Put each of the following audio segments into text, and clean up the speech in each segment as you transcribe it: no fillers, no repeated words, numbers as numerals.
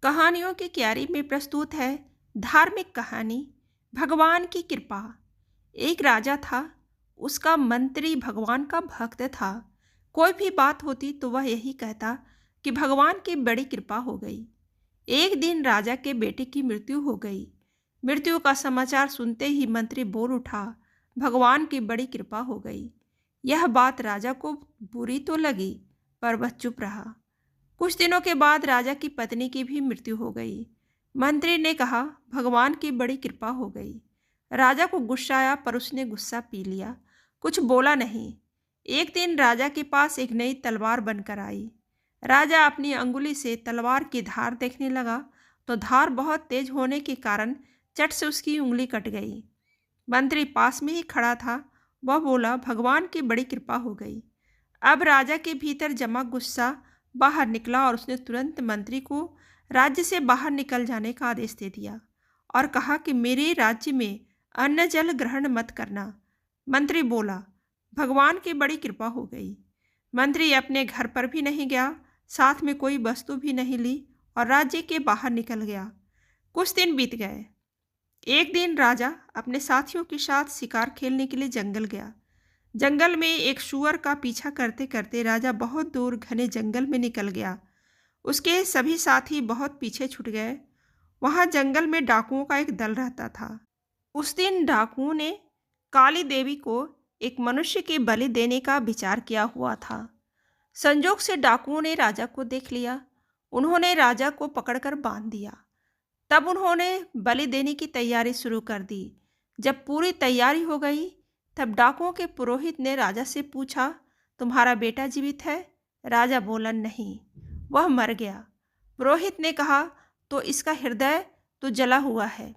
कहानियों की क्यारी में प्रस्तुत है धार्मिक कहानी भगवान की कृपा। एक राजा था। उसका मंत्री भगवान का भक्त था। कोई भी बात होती तो वह यही कहता कि भगवान की बड़ी कृपा हो गई। एक दिन राजा के बेटे की मृत्यु हो गई। मृत्यु का समाचार सुनते ही मंत्री बोल उठा, भगवान की बड़ी कृपा हो गई। यह बात राजा को बुरी तो लगी, पर वह चुप रहा। कुछ दिनों के बाद राजा की पत्नी की भी मृत्यु हो गई। मंत्री ने कहा, भगवान की बड़ी कृपा हो गई। राजा को गुस्सा आया, पर उसने गुस्सा पी लिया, कुछ बोला नहीं। एक दिन राजा के पास एक नई तलवार बनकर आई। राजा अपनी अंगुली से तलवार की धार देखने लगा तो धार बहुत तेज होने के कारण चट से उसकी उंगली कट गई। मंत्री पास में ही खड़ा था। वह बोला, भगवान की बड़ी कृपा हो गई। अब राजा के भीतर जमा गुस्सा बाहर निकला और उसने तुरंत मंत्री को राज्य से बाहर निकल जाने का आदेश दे दिया और कहा कि मेरे राज्य में अन्न जल ग्रहण मत करना। मंत्री बोला, भगवान की बड़ी कृपा हो गई। मंत्री अपने घर पर भी नहीं गया, साथ में कोई वस्तु भी नहीं ली और राज्य के बाहर निकल गया। कुछ दिन बीत गए। एक दिन राजा अपने साथियों के साथ शिकार खेलने के लिए जंगल गया। जंगल में एक सूअर का पीछा करते करते राजा बहुत दूर घने जंगल में निकल गया। उसके सभी साथी बहुत पीछे छूट गए। वहां जंगल में डाकुओं का एक दल रहता था। उस दिन डाकुओं ने काली देवी को एक मनुष्य की बलि देने का विचार किया हुआ था। संजोग से डाकुओं ने राजा को देख लिया। उन्होंने राजा को पकड़कर बांध दिया। तब उन्होंने बलि देने की तैयारी शुरू कर दी। जब पूरी तैयारी हो गई तब डाकुओं के पुरोहित ने राजा से पूछा, तुम्हारा बेटा जीवित है? राजा बोला, नहीं, वह मर गया। पुरोहित ने कहा, तो इसका हृदय तो जला हुआ है।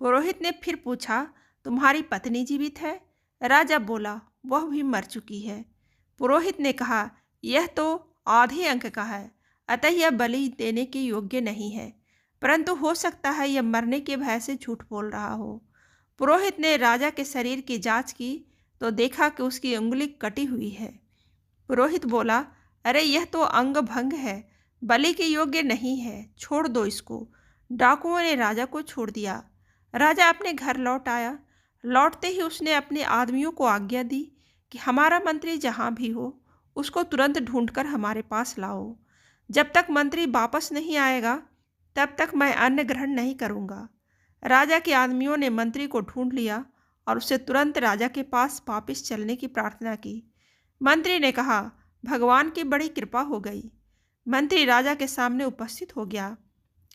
पुरोहित ने फिर पूछा, तुम्हारी पत्नी जीवित है? राजा बोला, वह भी मर चुकी है। पुरोहित ने कहा, यह तो आधे अंक का है, अतः यह बलि देने के योग्य नहीं है, परंतु हो सकता है यह मरने के भय से झूठ बोल रहा हो। पुरोहित ने राजा के शरीर की जांच की तो देखा कि उसकी उंगली कटी हुई है। पुरोहित बोला, अरे यह तो अंग भंग है, बलि के योग्य नहीं है, छोड़ दो इसको। डाकुओं ने राजा को छोड़ दिया। राजा अपने घर लौट आया। लौटते ही उसने अपने आदमियों को आज्ञा दी कि हमारा मंत्री जहाँ भी हो उसको तुरंत ढूंढकर हमारे पास लाओ। जब तक मंत्री वापस नहीं आएगा तब तक मैं अन्न ग्रहण नहीं करूँगा। राजा के आदमियों ने मंत्री को ढूंढ लिया और उससे तुरंत राजा के पास वापस चलने की प्रार्थना की। मंत्री ने कहा, भगवान की बड़ी कृपा हो गई। मंत्री राजा के सामने उपस्थित हो गया।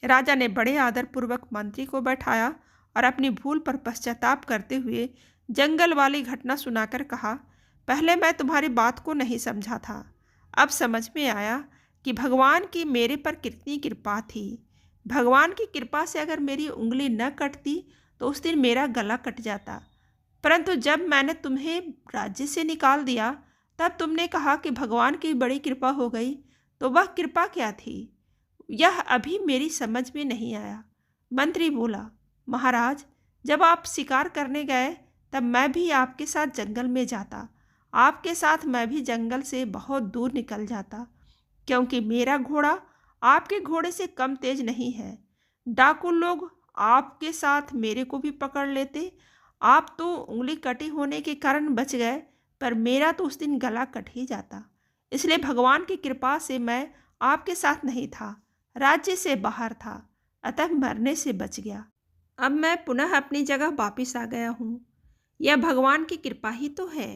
राजा ने बड़े आदरपूर्वक मंत्री को बैठाया और अपनी भूल पर पश्चाताप करते हुए जंगल वाली घटना सुनाकर कहा, पहले मैं तुम्हारी बात को नहीं समझा था, अब समझ में आया कि भगवान की मेरे पर कितनी कृपा थी। भगवान की कृपा से अगर मेरी उंगली न कटती तो उस दिन मेरा गला कट जाता, परंतु जब मैंने तुम्हें राज्य से निकाल दिया तब तुमने कहा कि भगवान की बड़ी कृपा हो गई, तो वह कृपा क्या थी, यह अभी मेरी समझ में नहीं आया। मंत्री बोला, महाराज, जब आप शिकार करने गए तब मैं भी आपके साथ जंगल में जाता, आपके साथ मैं भी जंगल से बहुत दूर निकल जाता, क्योंकि मेरा घोड़ा आपके घोड़े से कम तेज नहीं है। डाकू लोग आपके साथ मेरे को भी पकड़ लेते। आप तो उंगली कटी होने के कारण बच गए, पर मेरा तो उस दिन गला कट ही जाता। इसलिए भगवान की कृपा से मैं आपके साथ नहीं था, राज्य से बाहर था, अतः मरने से बच गया। अब मैं पुनः अपनी जगह वापिस आ गया हूँ। यह भगवान की कृपा ही तो है।